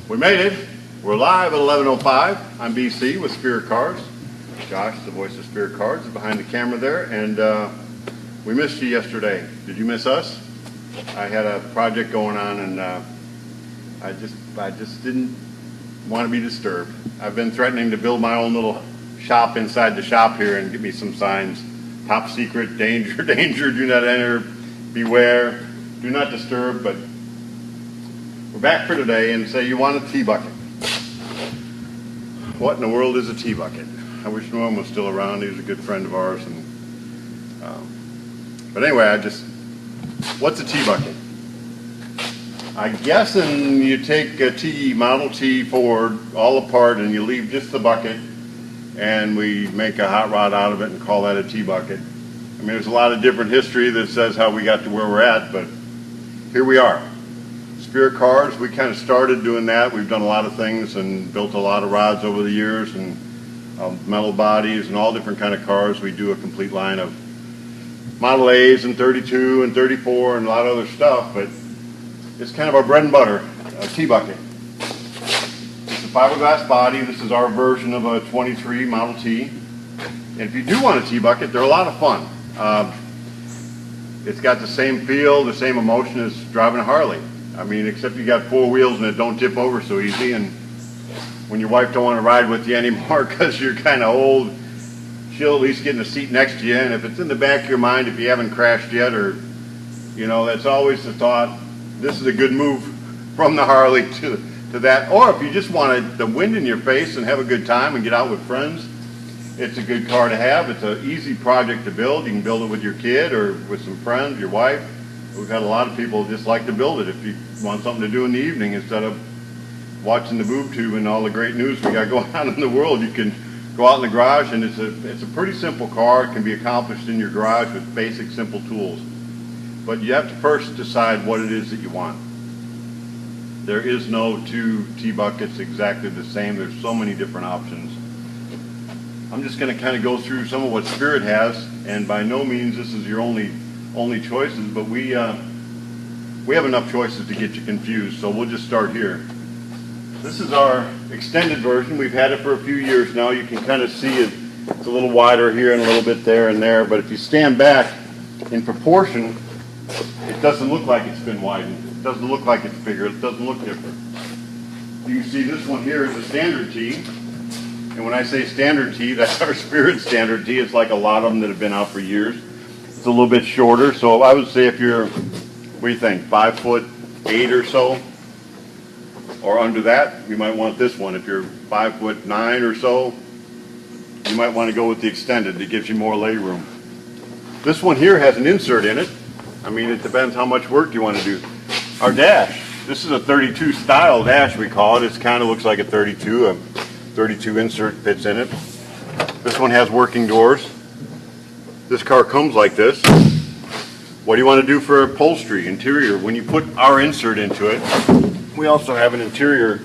We made it. We're live at 11:05. I'm BC with Spirit Cars. Josh, the voice of Spirit Cars, is behind the camera there, and we missed you yesterday. Did you miss us? I had a project going on, and I just didn't want to be disturbed. I've been threatening to build my own little shop inside the shop here and get me some signs. Top secret, danger, danger, do not enter, beware, do not disturb. But we're back for today and say you want a T-bucket. What in the world is a T-bucket? I wish Norm was still around. He was a good friend of ours. But anyway, what's a T-bucket? I guess you take a Model T Ford all apart and you leave just the bucket, and we make a hot rod out of it and call that a T-bucket. I mean, there's a lot of different history that says how we got to where we're at, but here we are. Spirit Cars, we kind of started doing that. We've done a lot of things and built a lot of rods over the years, and metal bodies and all different kind of cars. We do a complete line of Model A's and 32 and 34 and a lot of other stuff, but it's kind of our bread and butter, a T-bucket. It's a fiberglass body. This is our version of a 23 Model T. And if you do want a T-bucket, they're a lot of fun. It's got the same feel, the same emotion as driving a Harley. I mean, except you got four wheels and it don't tip over so easy, and when your wife don't want to ride with you anymore because you're kind of old, she'll at least get in the seat next to you. And if it's in the back of your mind, if you haven't crashed yet, or, you know, that's always the thought, this is a good move from the Harley to that. Or if you just want the wind in your face and have a good time and get out with friends, it's a good car to have. It's an easy project to build. You can build it with your kid or with some friends, your wife. We've had a lot of people just like to build it if you want something to do in the evening instead of watching the boob tube and all the great news we got going on in the world. You can go out in the garage, and it's a pretty simple car. It can be accomplished in your garage with basic, simple tools. But you have to first decide what it is that you want. There is no two T-buckets exactly the same. There's so many different options. I'm just going to kind of go through some of what Spirit has, and by no means this is your only choices, but we have enough choices to get you confused, so we'll just start here. This is our extended version. We've had it for a few years now. You can kind of see it. It's a little wider here and a little bit there and there, but if you stand back in proportion, it doesn't look like it's been widened. It doesn't look like it's bigger. It doesn't look different. You can see this one here is a standard T, and when I say standard T, that's our Spirit standard T. It's like a lot of them that have been out for years. It's a little bit shorter, so I would say if you're, what do you think, 5'8" or so, or under that, you might want this one. If you're 5'9" or so, you might want to go with the extended. It gives you more leg room. This one here has an insert in it. I mean, it depends how much work you want to do. Our dash, this is a 32 style dash, we call it. It kind of looks like a 32. A 32 insert fits in it. This one has working doors. This car comes like this. What do you want to do for upholstery, interior? When you put our insert into it, we also have an interior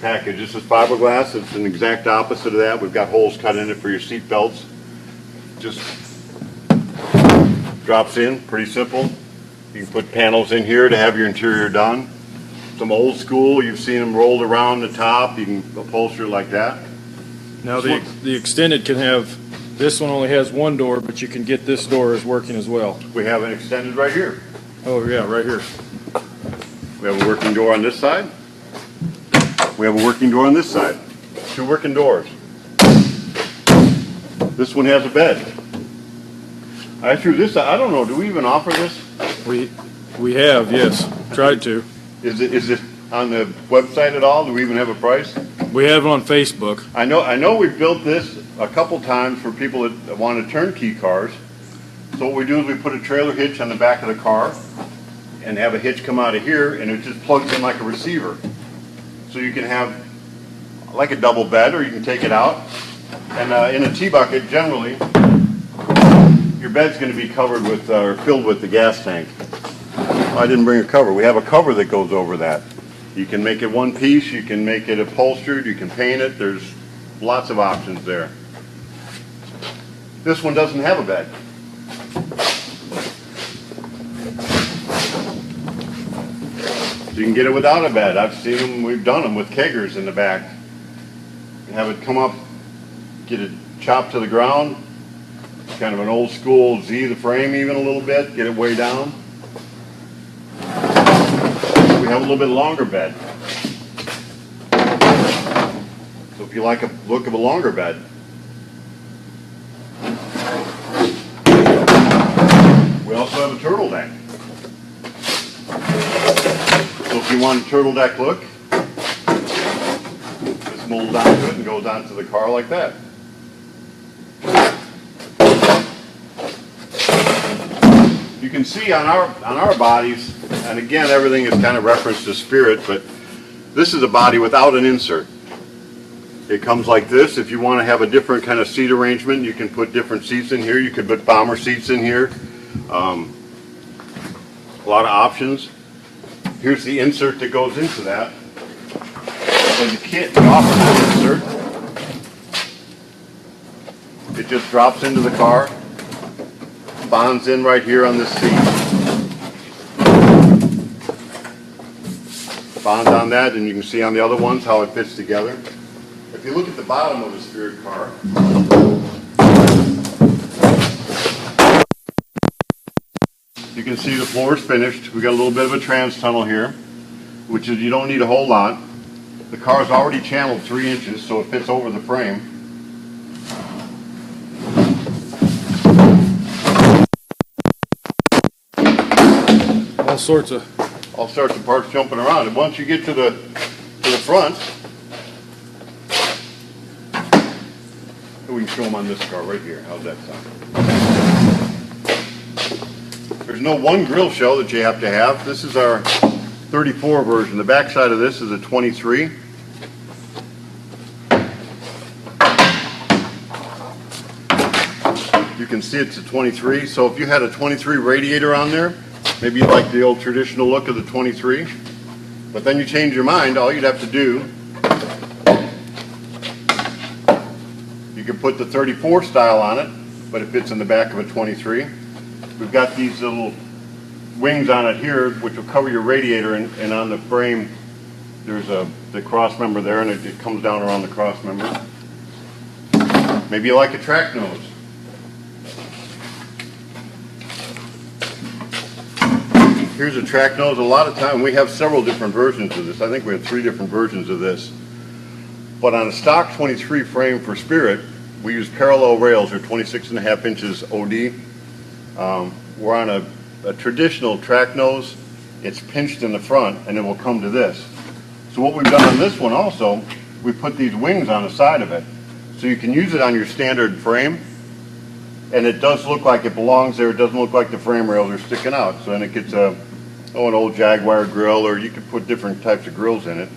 package. This is fiberglass. It's an exact opposite of that. We've got holes cut in it for your seat belts. Just drops in, pretty simple. You can put panels in here to have your interior done. Some old school, you've seen them rolled around the top. You can upholster it like that. Now the extended can have, this one only has one door, but you can get this door as working as well. We have an extended right here. Oh yeah, right here. We have a working door on this side. We have a working door on this side. Two working doors. This one has a bed. I threw this out. I don't know, do we even offer this? We have, yes. Tried to. Is it on the website at all? Do we even have a price? We have it on Facebook. I know we've built this a couple times for people that want to turnkey cars. So what we do is we put a trailer hitch on the back of the car and have a hitch come out of here, and it just plugs in like a receiver. So you can have like a double bed, or you can take it out. And in a T-bucket, generally, your bed's going to be covered with or filled with the gas tank. I didn't bring a cover. We have a cover that goes over that. You can make it one piece, you can make it upholstered, you can paint it. There's lots of options there. This one doesn't have a bed. You can get it without a bed. I've seen them, we've done them with keggers in the back. You have it come up, get it chopped to the ground, kind of an old school Z the frame even a little bit, get it way down. We have a little bit longer bed. So if you like a look of a longer bed, we also have a turtle deck. So if you want a turtle deck look, just molds onto it and goes onto the car like that. You can see on our bodies, and again everything is kind of referenced to Spirit, but this is a body without an insert. It comes like this. If you want to have a different kind of seat arrangement, you can put different seats in here. You could put bomber seats in here. A lot of options. Here's the insert that goes into that. And the kit offers an insert. It just drops into the car, bonds in right here on this seat. Bonds on that, and you can see on the other ones how it fits together. If you look at the bottom of the Spirit car, you can see the floor is finished. We got a little bit of a trans tunnel here, which is you don't need a whole lot. The car is already channeled 3 inches, so it fits over the frame. All sorts of Parts jumping around. And once you get to the front, we can show them on this car right here. How's that sound? There's no one grill shell that you have to have. This is our 34 version. The back side of this is a 23. You can see it's a 23. So if you had a 23 radiator on there, maybe you like the old traditional look of the 23. But then you change your mind, all you'd have to do, you can put the 34 style on it, but it fits in the back of a 23. We've got these little wings on it here, which will cover your radiator, and on the frame there's the cross member there, and it comes down around the cross member. Maybe you like a track nose. Here's a track nose. A lot of time we have several different versions of this. I think we have 3 different versions of this. But on a stock 23 frame for Spirit, we use parallel rails, or 26.5 inches OD. We're on a traditional track nose. It's pinched in the front, and it will come to this. So what we've done on this one also, we put these wings on the side of it. So you can use it on your standard frame, and it does look like it belongs there. It doesn't look like the frame rails are sticking out. So then it gets an old Jaguar grill, or you could put different types of grills in it.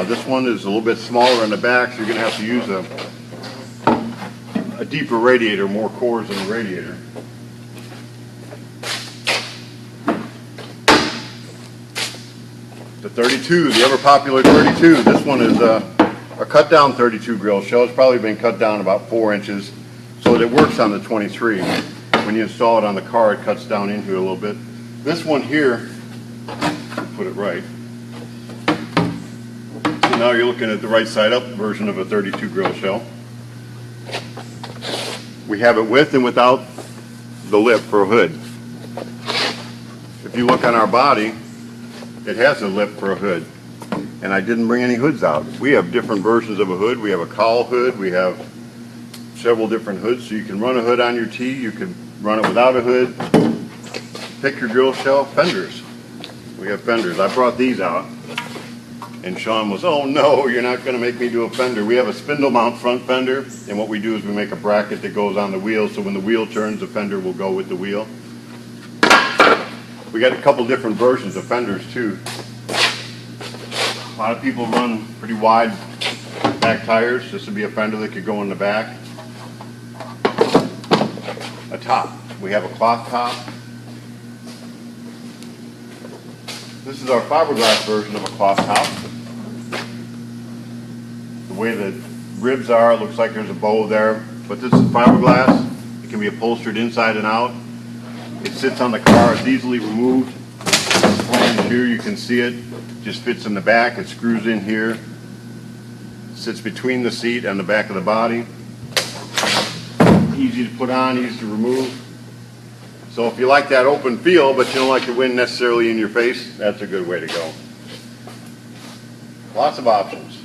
This one is a little bit smaller in the back, so you're going to have to use a deeper radiator, more cores in the radiator. The 32, the ever popular 32. This one is a cut down 32 grill shell. It's probably been cut down about 4 inches. So that it works on the 23. When you install it on the car, it cuts down into it a little bit. This one here, put it right. So now you're looking at the right side up version of a 32 grill shell. We have it with and without the lip for a hood. If you look on our body, it has a lip for a hood. And I didn't bring any hoods out. We have different versions of a hood. We have a cowl hood. We have several different hoods, so you can run a hood on your T, you can run it without a hood. Pick your grill shell. Fenders. We have fenders. I brought these out, and Sean was, oh no, you're not going to make me do a fender. We have a spindle mount front fender, and what we do is we make a bracket that goes on the wheel, so when the wheel turns, the fender will go with the wheel. We got a couple different versions of fenders too. A lot of people run pretty wide back tires. This would be a fender that could go in the back. A top. We have a cloth top. This is our fiberglass version of a cloth top. The way the ribs are, it looks like there's a bow there, but this is fiberglass. It can be upholstered inside and out. It sits on the car, it's easily removed, flange here, you can see it. Just fits in the back. It screws in here. Sits between the seat and the back of the body. Easy to put on, easy to remove. So if you like that open feel, but you don't like the wind necessarily in your face, that's a good way to go. Lots of options.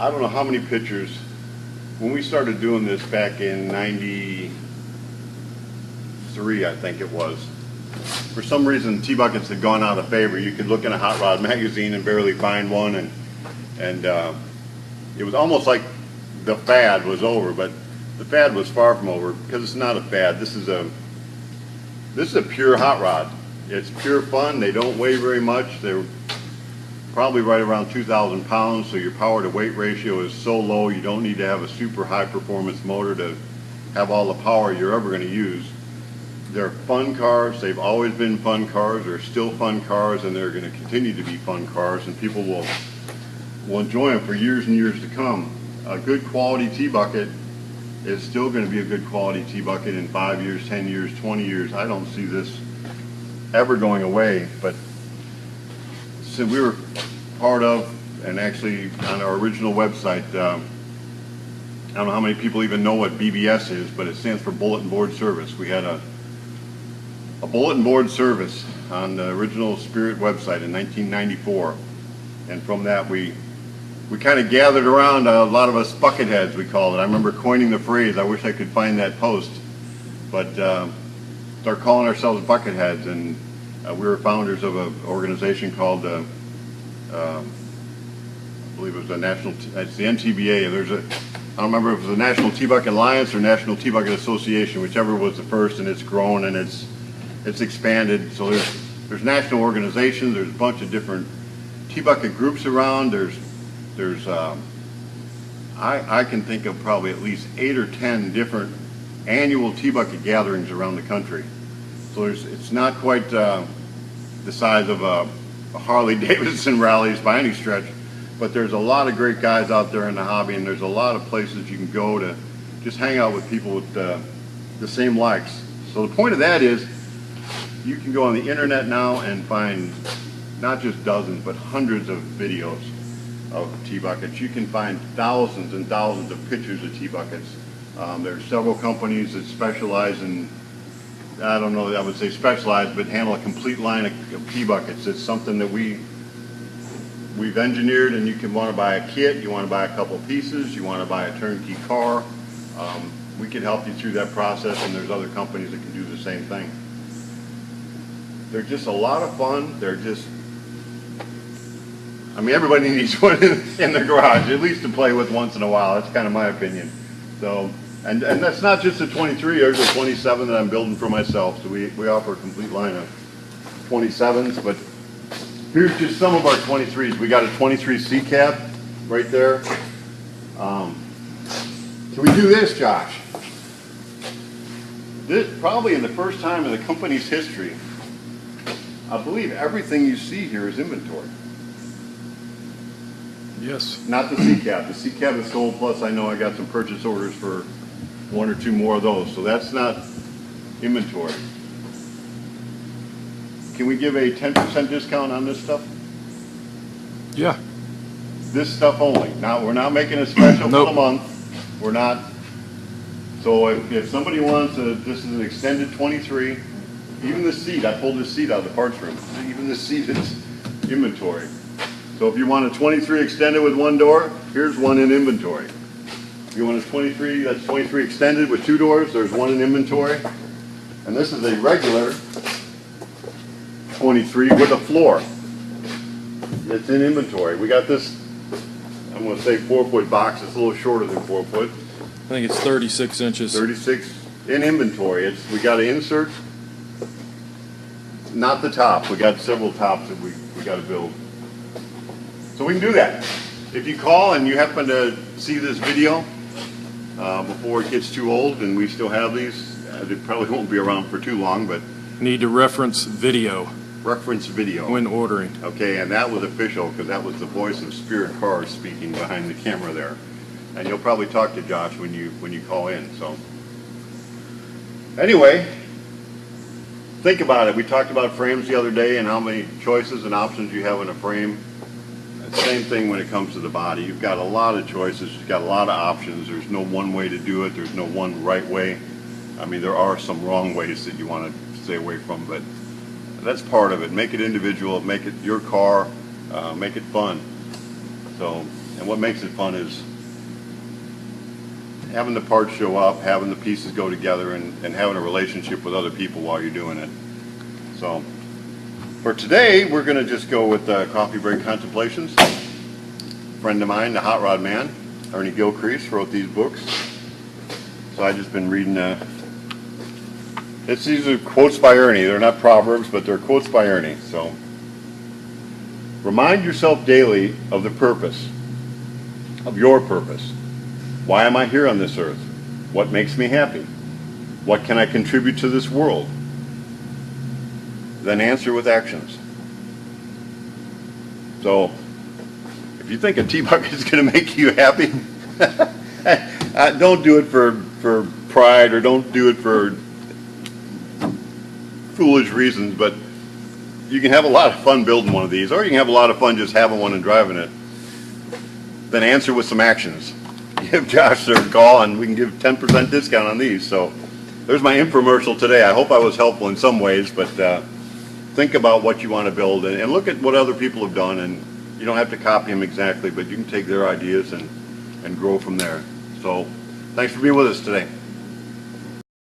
I don't know how many pictures, when we started doing this back in '93, I think it was, for some reason T-buckets had gone out of favor. You could look in a hot rod magazine and barely find one, and it was almost like the fad was over, but the fad was far from over, because it's not a fad. This is a pure hot rod. It's pure fun. They don't weigh very much. They're probably right around 2,000 pounds, so your power to weight ratio is so low you don't need to have a super high performance motor to have all the power you're ever going to use. They're fun cars. They've always been fun cars. They're still fun cars, and they're going to continue to be fun cars, and people will enjoy them for years and years to come. A good quality T-bucket is still going to be a good quality T-bucket in 5 years, 10 years, 20 years. I don't see this ever going away. But since we were part of, and actually on our original website, I don't know how many people even know what BBS is, but it stands for Bulletin Board Service. We had a bulletin board service on the original Spirit website in 1994, and from that we kind of gathered around, a lot of us bucketheads, we called it. I remember coining the phrase. I wish I could find that post, but started calling ourselves bucketheads, and we were founders of an organization called, I believe it was it's the NTBA. I don't remember if it was the National T-Bucket Alliance or National T-Bucket Association, whichever was the first, and it's grown and it's expanded. So there's national organizations. There's a bunch of different T-Bucket groups around. I can think of probably at least 8 or 10 different annual T-Bucket gatherings around the country. So it's not quite the size of a Harley Davidson rallies by any stretch, but there's a lot of great guys out there in the hobby, and there's a lot of places you can go to just hang out with people with the same likes. So the point of that is, you can go on the internet now and find not just dozens, but hundreds of videos of T-buckets. You can find thousands and thousands of pictures of T-buckets. There are several companies that specialize in, I don't know, I would say specialize, but handle a complete line of T-buckets. It's something that we've engineered, and you can want to buy a kit, you want to buy a couple pieces, you want to buy a turnkey car. We can help you through that process, and there's other companies that can do the same thing. They're just a lot of fun. They're just, I mean, everybody needs one in their garage, at least to play with once in a while. That's kind of my opinion. So, and that's not just a 23, there's a 27 that I'm building for myself. So we offer a complete line of 27s, but here's just some of our 23s. We got a 23 C cab right there. Can we do this, Josh? This probably in the first time in the company's history, I believe everything you see here is inventory. Yes. Not the C cab. The C cab is sold, plus I know I got some purchase orders for 1 or 2 more of those. So that's not inventory. Can we give a 10% discount on this stuff? Yeah. This stuff only. Now, we're not making a special Nope. for the month. We're not. So if somebody wants this is an extended 23, even the seat, I pulled this seat out of the parts room. Even the seat is inventory. So if you want a 23 extended with 1 door, here's one in inventory. If you want a 23, that's 23 extended with 2 doors, there's one in inventory. And this is a regular 23 with a floor. It's in inventory. We got this, I'm going to say 4-foot box. It's a little shorter than 4 foot. I think it's 36 inches. 36 in inventory. We got to insert, not the top. We got several tops that we got to build. So we can do that. If you call and you happen to see this video before it gets too old, and we still have these, they probably won't be around for too long, but Need to reference video reference video. when ordering. Okay, and that was official because that was the voice of Spirit Cars speaking behind the camera there. And you'll probably talk to Josh when you call in. So Anyway, think about it. We talked about frames the other day and how many choices and options you have in a frame. Same thing when it comes to the body. You've got a lot of choices. You've got a lot of options. There's no one way to do it. There's no one right way. I mean, there are some wrong ways that you want to stay away from, but that's part of it. Make it individual. Make it your car. Make it fun. So, and what makes it fun is having the parts show up, having the pieces go together, and having a relationship with other people while you're doing it. So, for today, we're going to just go with Coffee Break Contemplations. A friend of mine, the Hot Rod Man, Ernie Gilcrease, wrote these books. So I've just been reading, these are quotes by Ernie. They're not proverbs, but they're quotes by Ernie. So, remind yourself daily of the purpose, of your purpose. Why am I here on this earth? What makes me happy? What can I contribute to this world? Then answer with actions. So, if you think a tea bucket is going to make you happy, don't do it for pride, or don't do it for foolish reasons, but you can have a lot of fun building one of these, or you can have a lot of fun just having one and driving it. Then answer with some actions. Give Josh a call and we can give 10% discount on these. So there's my infomercial today. I hope I was helpful in some ways, but think about what you want to build and look at what other people have done, and you don't have to copy them exactly, but you can take their ideas and grow from there. So thanks for being with us today.